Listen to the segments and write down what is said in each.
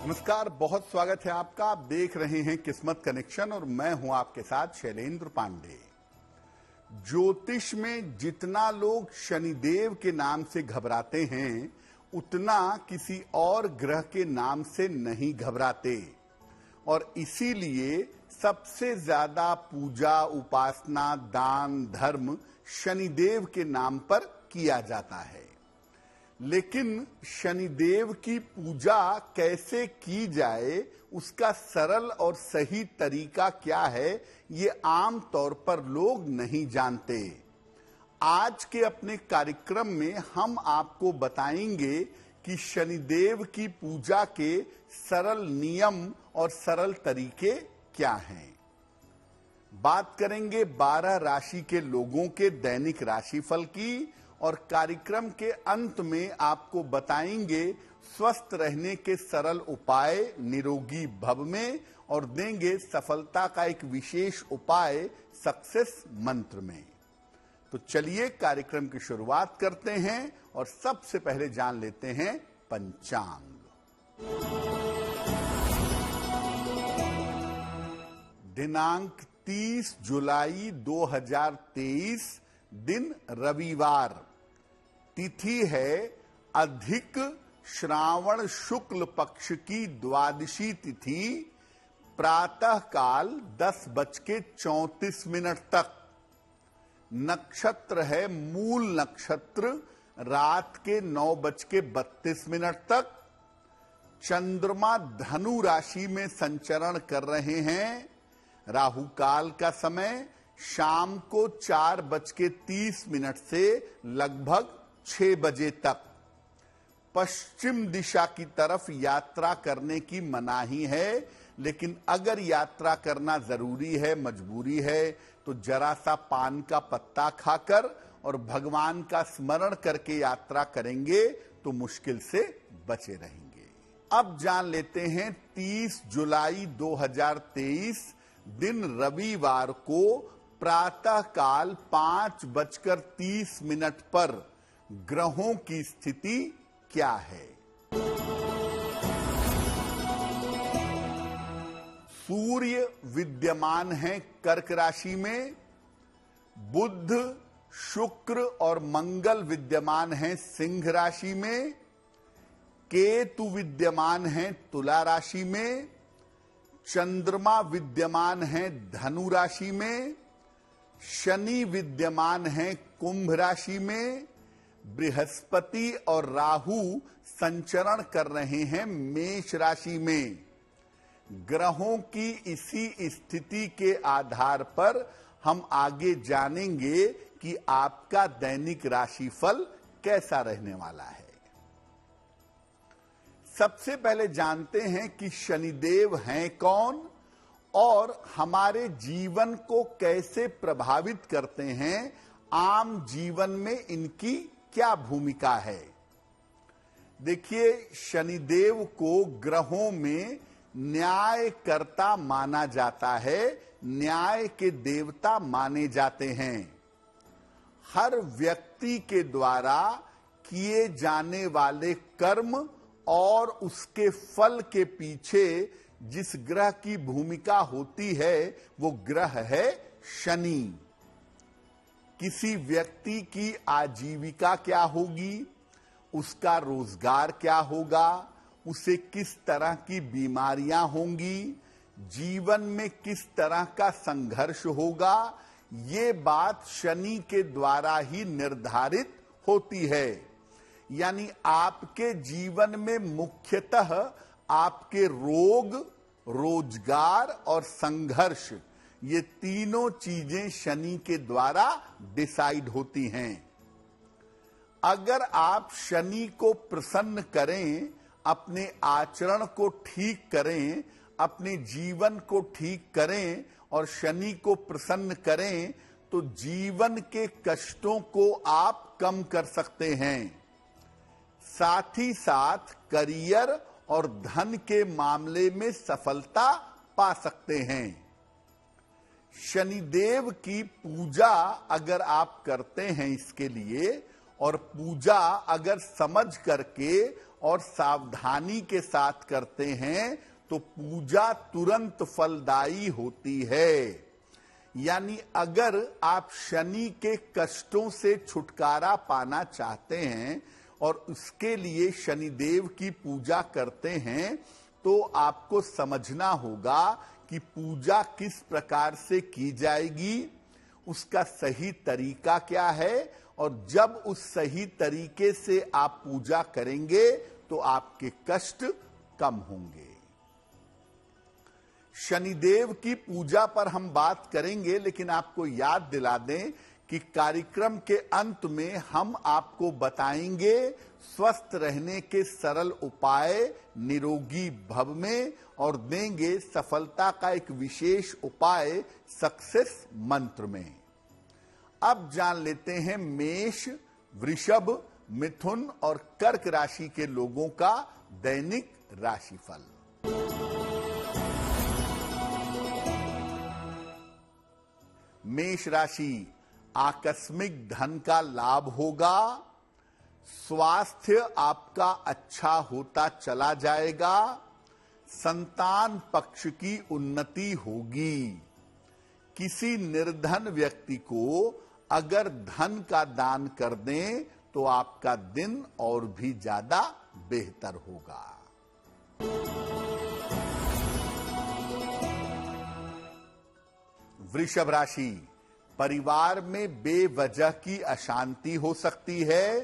नमस्कार, बहुत स्वागत है आपका। आप देख रहे हैं किस्मत कनेक्शन और मैं हूं आपके साथ शैलेंद्र पांडे। ज्योतिष में जितना लोग शनिदेव के नाम से घबराते हैं उतना किसी और ग्रह के नाम से नहीं घबराते, और इसीलिए सबसे ज्यादा पूजा, उपासना, दान, धर्म शनिदेव के नाम पर किया जाता है। लेकिन शनिदेव की पूजा कैसे की जाए, उसका सरल और सही तरीका क्या है, ये आम तौर पर लोग नहीं जानते। आज के अपने कार्यक्रम में हम आपको बताएंगे कि शनिदेव की पूजा के सरल नियम और सरल तरीके क्या हैं। बात करेंगे 12 राशि के लोगों के दैनिक राशिफल की, और कार्यक्रम के अंत में आपको बताएंगे स्वस्थ रहने के सरल उपाय निरोगी भव में, और देंगे सफलता का एक विशेष उपाय सक्सेस मंत्र में। तो चलिए कार्यक्रम की शुरुआत करते हैं और सबसे पहले जान लेते हैं पंचांग। दिनांक 30 जुलाई 2023, दिन रविवार, तिथि है अधिक श्रावण शुक्ल पक्ष की द्वादशी तिथि, प्रातः काल 10:34 तक। नक्षत्र है मूल नक्षत्र, रात के 9:32 तक। चंद्रमा धनु राशि में संचरण कर रहे हैं। राहु काल का समय शाम को 4:30 से लगभग 6 बजे तक। पश्चिम दिशा की तरफ यात्रा करने की मनाही है, लेकिन अगर यात्रा करना जरूरी है, मजबूरी है, तो जरा सा पान का पत्ता खाकर और भगवान का स्मरण करके यात्रा करेंगे तो मुश्किल से बचे रहेंगे। अब जान लेते हैं 30 जुलाई 2023, दिन रविवार को प्रातः काल 5:30 पर ग्रहों की स्थिति क्या है। सूर्य विद्यमान है कर्क राशि में, बुध, शुक्र और मंगल विद्यमान है सिंह राशि में, केतु विद्यमान है तुला राशि में, चंद्रमा विद्यमान है धनु राशि में, शनि विद्यमान है कुंभ राशि में, बृहस्पति और राहु संचरण कर रहे हैं मेष राशि में। ग्रहों की इसी स्थिति के आधार पर हम आगे जानेंगे कि आपका दैनिक राशिफल कैसा रहने वाला है। सबसे पहले जानते हैं कि शनिदेव हैं कौन और हमारे जीवन को कैसे प्रभावित करते हैं, आम जीवन में इनकी क्या भूमिका है। देखिए, शनिदेव को ग्रहों में न्यायकर्ता माना जाता है, न्याय के देवता माने जाते हैं। हर व्यक्ति के द्वारा किए जाने वाले कर्म और उसके फल के पीछे जिस ग्रह की भूमिका होती है वो ग्रह है शनि। किसी व्यक्ति की आजीविका क्या होगी, उसका रोजगार क्या होगा, उसे किस तरह की बीमारियां होंगी, जीवन में किस तरह का संघर्ष होगा, ये बात शनि के द्वारा ही निर्धारित होती है। यानी आपके जीवन में मुख्यतः आपके रोग, रोजगार और संघर्ष, ये तीनों चीजें शनि के द्वारा डिसाइड होती हैं। अगर आप शनि को प्रसन्न करें, अपने आचरण को ठीक करें, अपने जीवन को ठीक करें और शनि को प्रसन्न करें, तो जीवन के कष्टों को आप कम कर सकते हैं। साथ ही साथ करियर और धन के मामले में सफलता पा सकते हैं। शनिदेव की पूजा अगर आप करते हैं इसके लिए, और पूजा अगर समझ करके और सावधानी के साथ करते हैं तो पूजा तुरंत फलदायी होती है। यानी अगर आप शनि के कष्टों से छुटकारा पाना चाहते हैं और उसके लिए शनिदेव की पूजा करते हैं तो आपको समझना होगा कि पूजा किस प्रकार से की जाएगी, उसका सही तरीका क्या है, और जब उस सही तरीके से आप पूजा करेंगे तो आपके कष्ट कम होंगे। शनिदेव की पूजा पर हम बात करेंगे, लेकिन आपको याद दिला दें कि कार्यक्रम के अंत में हम आपको बताएंगे स्वस्थ रहने के सरल उपाय निरोगी भव में, और देंगे सफलता का एक विशेष उपाय सक्सेस मंत्र में। अब जान लेते हैं मेष, वृषभ, मिथुन और कर्क राशि के लोगों का दैनिक राशिफल। मेष राशि, आकस्मिक धन का लाभ होगा, स्वास्थ्य आपका अच्छा होता चला जाएगा, संतान पक्ष की उन्नति होगी। किसी निर्धन व्यक्ति को अगर धन का दान कर दें तो आपका दिन और भी ज्यादा बेहतर होगा। वृषभ राशि, परिवार में बेवजह की अशांति हो सकती है,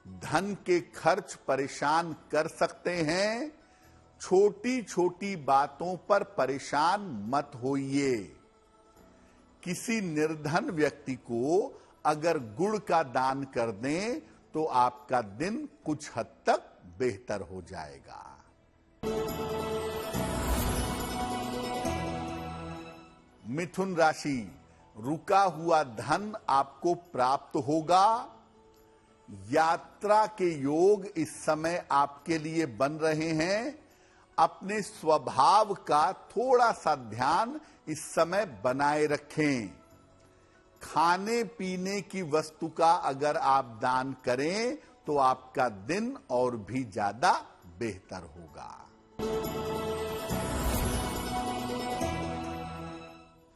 धन के खर्च परेशान कर सकते हैं, छोटी छोटी बातों पर परेशान मत होइए। किसी निर्धन व्यक्ति को अगर गुड़ का दान कर दें तो आपका दिन कुछ हद तक बेहतर हो जाएगा। मिथुन राशि, रुका हुआ धन आपको प्राप्त होगा, यात्रा के योग इस समय आपके लिए बन रहे हैं। अपने स्वभाव का थोड़ा सा ध्यान इस समय बनाए रखें। खाने पीने की वस्तु का अगर आप दान करें तो आपका दिन और भी ज्यादा बेहतर होगा।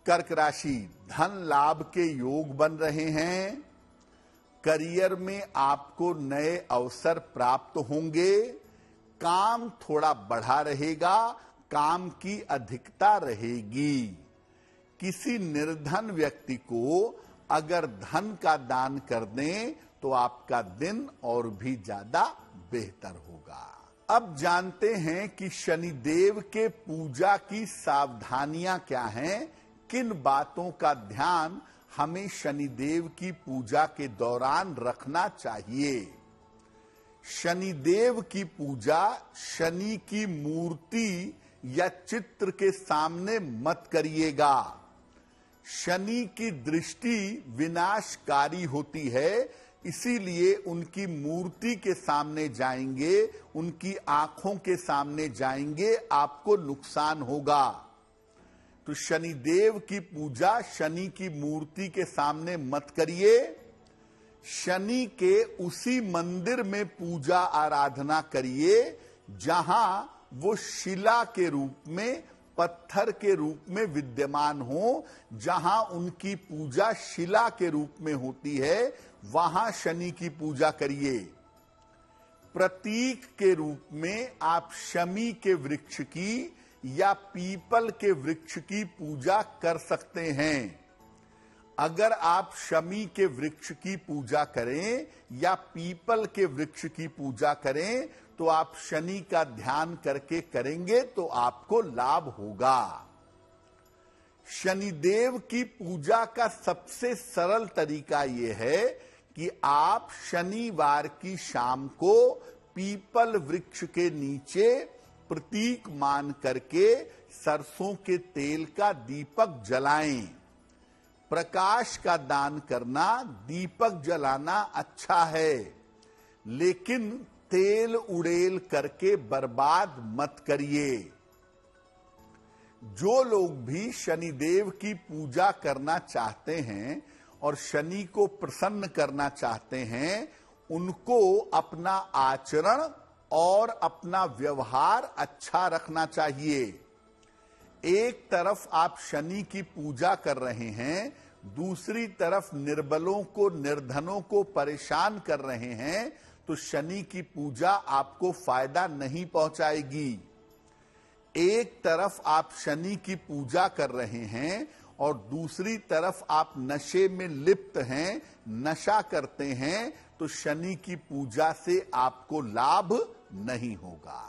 कर्क राशि, धन लाभ के योग बन रहे हैं, करियर में आपको नए अवसर प्राप्त होंगे, काम थोड़ा बढ़ा रहेगा, काम की अधिकता रहेगी। किसी निर्धन व्यक्ति को अगर धन का दान कर दें तो आपका दिन और भी ज्यादा बेहतर होगा। अब जानते हैं कि शनिदेव के पूजा की सावधानियां क्या हैं, किन बातों का ध्यान हमें शनिदेव की पूजा के दौरान रखना चाहिए। शनिदेव की पूजा शनि की मूर्ति या चित्र के सामने मत करिएगा। शनि की दृष्टि विनाशकारी होती है, इसीलिए उनकी मूर्ति के सामने जाएंगे, उनकी आंखों के सामने जाएंगे, आपको नुकसान होगा। तो शनिदेव की पूजा शनि की मूर्ति के सामने मत करिए। शनि के उसी मंदिर में पूजा आराधना करिए जहां वो शिला के रूप में, पत्थर के रूप में विद्यमान हो। जहां उनकी पूजा शिला के रूप में होती है वहां शनि की पूजा करिए। प्रतीक के रूप में आप शमी के वृक्ष की या पीपल के वृक्ष की पूजा कर सकते हैं। अगर आप शमी के वृक्ष की पूजा करें या पीपल के वृक्ष की पूजा करें तो आप शनि का ध्यान करके करेंगे तो आपको लाभ होगा। शनिदेव की पूजा का सबसे सरल तरीका यह है कि आप शनिवार की शाम को पीपल वृक्ष के नीचे प्रतीक मान करके सरसों के तेल का दीपक जलाएं। प्रकाश का दान करना, दीपक जलाना अच्छा है, लेकिन तेल उड़ेल करके बर्बाद मत करिए। जो लोग भी शनिदेव की पूजा करना चाहते हैं और शनि को प्रसन्न करना चाहते हैं, उनको अपना आचरण और अपना व्यवहार अच्छा रखना चाहिए। एक तरफ आप शनि की पूजा कर रहे हैं, दूसरी तरफ निर्बलों को, निर्धनों को परेशान कर रहे हैं, तो शनि की पूजा आपको फायदा नहीं पहुंचाएगी। एक तरफ आप शनि की पूजा कर रहे हैं और दूसरी तरफ आप नशे में लिप्त हैं, नशा करते हैं, तो शनि की पूजा से आपको लाभ नहीं होगा।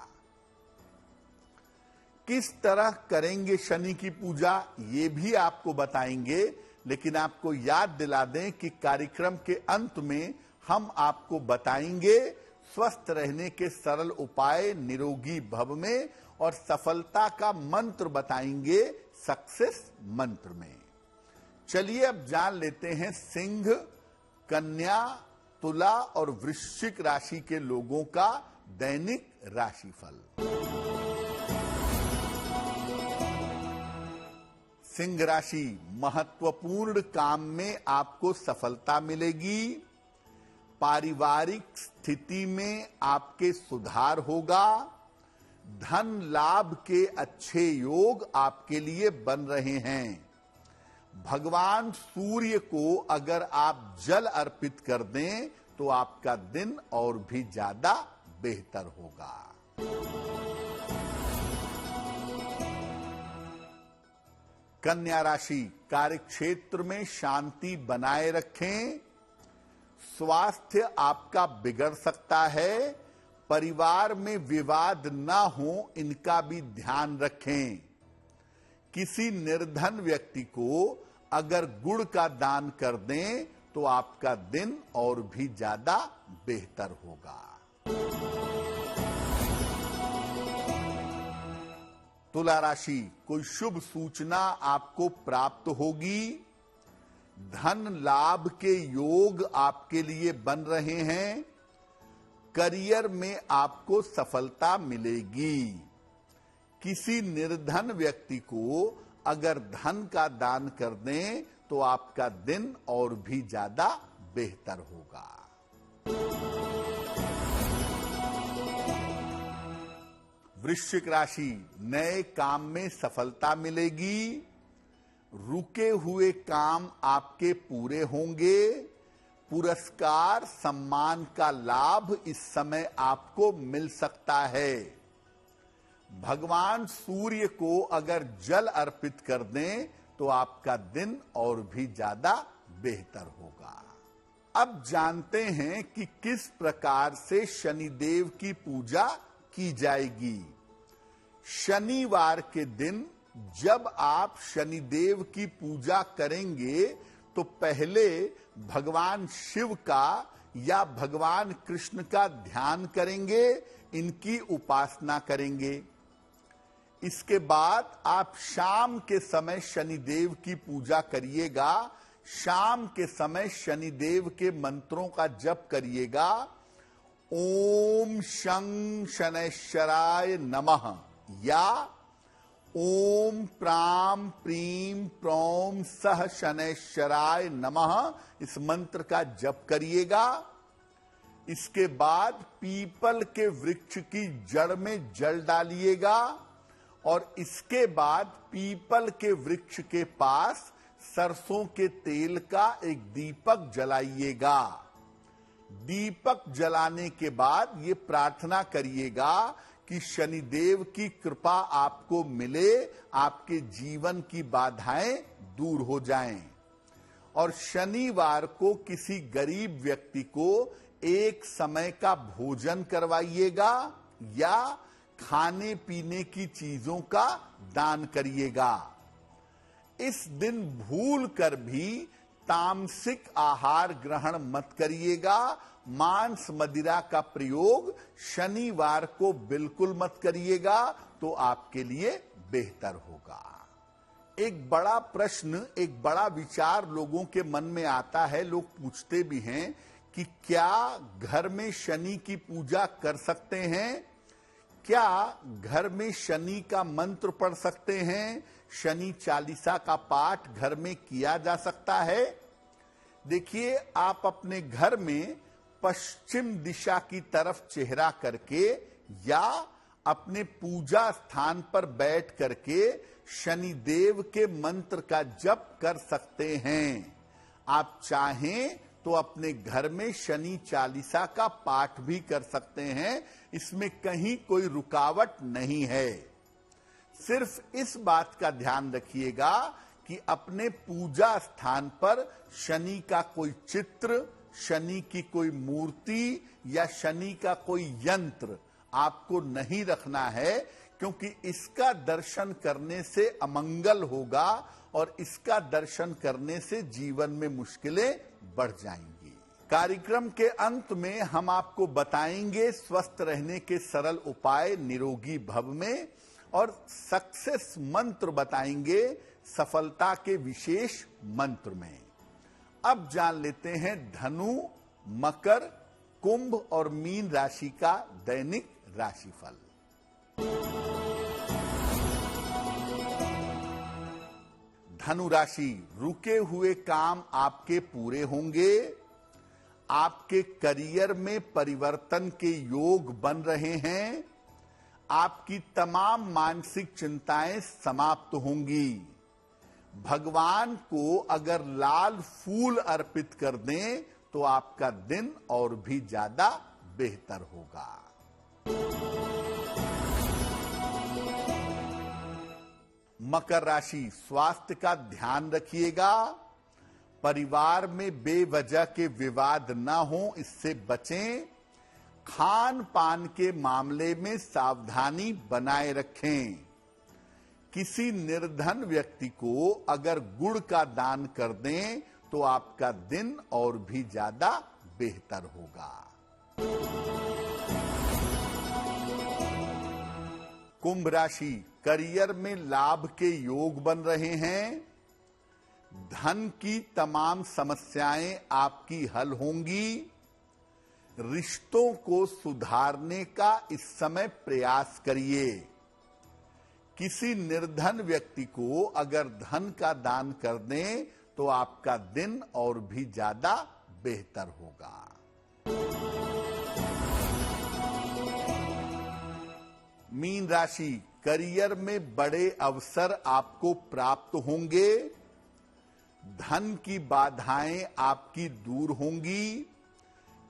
किस तरह करेंगे शनि की पूजा, ये भी आपको बताएंगे, लेकिन आपको याद दिला दें कि कार्यक्रम के अंत में हम आपको बताएंगे स्वस्थ रहने के सरल उपाय निरोगी भव में, और सफलता का मंत्र बताएंगे सक्सेस मंत्र में। चलिए अब जान लेते हैं सिंह, कन्या, तुला और वृश्चिक राशि के लोगों का दैनिक राशिफल। सिंह राशि, महत्वपूर्ण काम में आपको सफलता मिलेगी। पारिवारिक स्थिति में आपके सुधार होगा। धन लाभ के अच्छे योग आपके लिए बन रहे हैं। भगवान सूर्य को अगर आप जल अर्पित कर दें तो आपका दिन और भी ज्यादा बेहतर होगा। कन्या राशि, कार्यक्षेत्र में शांति बनाए रखें। स्वास्थ्य आपका बिगड़ सकता है। परिवार में विवाद ना हो, इनका भी ध्यान रखें। किसी निर्धन व्यक्ति को अगर गुड़ का दान कर दें तो आपका दिन और भी ज्यादा बेहतर होगा। तुला राशि, कोई शुभ सूचना आपको प्राप्त होगी। धन लाभ के योग आपके लिए बन रहे हैं। करियर में आपको सफलता मिलेगी। किसी निर्धन व्यक्ति को अगर धन का दान कर दें तो आपका दिन और भी ज्यादा बेहतर होगा। वृश्चिक राशि, नए काम में सफलता मिलेगी। रुके हुए काम आपके पूरे होंगे। पुरस्कार, सम्मान का लाभ इस समय आपको मिल सकता है। भगवान सूर्य को अगर जल अर्पित कर दें तो आपका दिन और भी ज्यादा बेहतर होगा। अब जानते हैं कि किस प्रकार से शनिदेव की पूजा की जाएगी। शनिवार के दिन जब आप शनिदेव की पूजा करेंगे तो पहले भगवान शिव का या भगवान कृष्ण का ध्यान करेंगे, इनकी उपासना करेंगे। इसके बाद आप शाम के समय शनिदेव की पूजा करिएगा। शाम के समय शनिदेव के मंत्रों का जप करिएगा। ओम शं शनैश्चराय नमः या ओम प्राम प्रीम प्रौम सह शनैश्चराय नमः, इस मंत्र का जप करिएगा। इसके बाद पीपल के वृक्ष की जड़ में जल डालिएगा और इसके बाद पीपल के वृक्ष के पास सरसों के तेल का एक दीपक जलाइएगा। दीपक जलाने के बाद ये प्रार्थना करिएगा कि शनिदेव की कृपा आपको मिले, आपके जीवन की बाधाएं दूर हो जाएं। और शनिवार को किसी गरीब व्यक्ति को एक समय का भोजन करवाइएगा या खाने पीने की चीजों का दान करिएगा। इस दिन भूल कर भी तामसिक आहार ग्रहण मत करिएगा। मांस मदिरा का प्रयोग शनिवार को बिल्कुल मत करिएगा, तो आपके लिए बेहतर होगा। एक बड़ा प्रश्न, एक बड़ा विचार लोगों के मन में आता है, लोग पूछते भी हैं कि क्या घर में शनि की पूजा कर सकते हैं? क्या घर में शनि का मंत्र पढ़ सकते हैं? शनि चालीसा का पाठ घर में किया जा सकता है? देखिए, आप अपने घर में पश्चिम दिशा की तरफ चेहरा करके या अपने पूजा स्थान पर बैठ करके शनिदेव के मंत्र का जप कर सकते हैं। आप चाहें तो अपने घर में शनि चालीसा का पाठ भी कर सकते हैं, इसमें कहीं कोई रुकावट नहीं है। सिर्फ इस बात का ध्यान रखिएगा कि अपने पूजा स्थान पर शनि का कोई चित्र, शनि की कोई मूर्ति या शनि का कोई यंत्र आपको नहीं रखना है, क्योंकि इसका दर्शन करने से अमंगल होगा और इसका दर्शन करने से जीवन में मुश्किलें बढ़ जाएंगी। कार्यक्रम के अंत में हम आपको बताएंगे स्वस्थ रहने के सरल उपाय निरोगी भव में, और सक्सेस मंत्र बताएंगे सफलता के विशेष मंत्र में। अब जान लेते हैं धनु, मकर, कुंभ और मीन राशि का दैनिक राशिफल। धनु राशि, रुके हुए काम आपके पूरे होंगे। आपके करियर में परिवर्तन के योग बन रहे हैं। आपकी तमाम मानसिक चिंताएं समाप्त होंगी। भगवान को अगर लाल फूल अर्पित कर दें तो आपका दिन और भी ज्यादा बेहतर होगा। मकर राशि, स्वास्थ्य का ध्यान रखिएगा। परिवार में बेवजह के विवाद न हो, इससे बचें। खान पान के मामले में सावधानी बनाए रखें। किसी निर्धन व्यक्ति को अगर गुड़ का दान कर दें तो आपका दिन और भी ज्यादा बेहतर होगा। कुंभ राशि, करियर में लाभ के योग बन रहे हैं। धन की तमाम समस्याएं आपकी हल होंगी। रिश्तों को सुधारने का इस समय प्रयास करिए। किसी निर्धन व्यक्ति को अगर धन का दान कर दें तो आपका दिन और भी ज्यादा बेहतर होगा। मीन राशि, करियर में बड़े अवसर आपको प्राप्त होंगे। धन की बाधाएं आपकी दूर होंगी।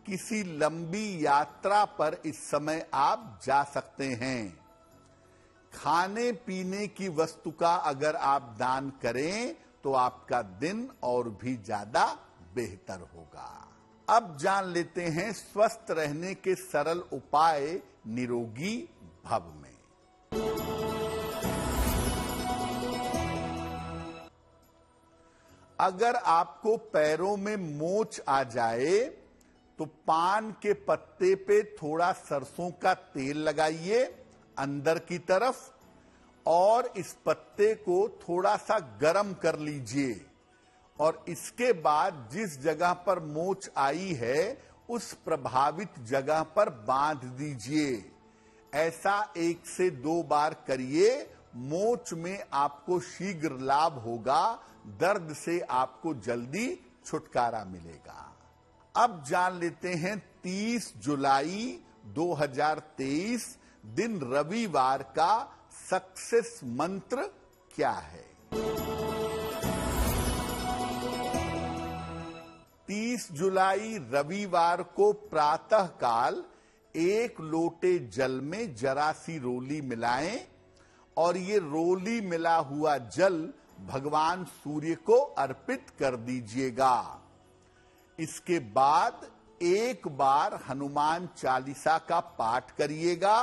किसी लंबी यात्रा पर इस समय आप जा सकते हैं। खाने पीने की वस्तु का अगर आप दान करें तो आपका दिन और भी ज्यादा बेहतर होगा। अब जान लेते हैं स्वस्थ रहने के सरल उपाय निरोगी भव में। अगर आपको पैरों में मोच आ जाए तो पान के पत्ते पे थोड़ा सरसों का तेल लगाइए अंदर की तरफ, और इस पत्ते को थोड़ा सा गर्म कर लीजिए, और इसके बाद जिस जगह पर मोच आई है उस प्रभावित जगह पर बांध दीजिए। ऐसा 1 से 2 बार करिए। मोच में आपको शीघ्र लाभ होगा। दर्द से आपको जल्दी छुटकारा मिलेगा। अब जान लेते हैं 30 जुलाई 2023 दिन रविवार का सक्सेस मंत्र क्या है। 30 जुलाई रविवार को प्रातः काल 1 लोटे जल में जरा सी रोली मिलाएं, और ये रोली मिला हुआ जल भगवान सूर्य को अर्पित कर दीजिएगा। इसके बाद 1 बार हनुमान चालीसा का पाठ करिएगा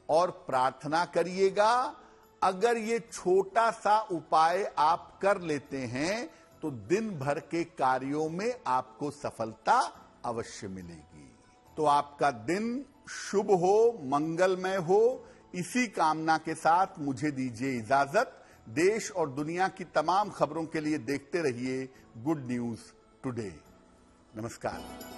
और प्रार्थना करिएगा। अगर ये छोटा सा उपाय आप कर लेते हैं तो दिन भर के कार्यों में आपको सफलता अवश्य मिलेगी। तो आपका दिन शुभ हो, मंगलमय हो। इसी कामना के साथ मुझे दीजिए इजाजत। देश और दुनिया की तमाम खबरों के लिए देखते रहिए गुड न्यूज टुडे। नमस्कार।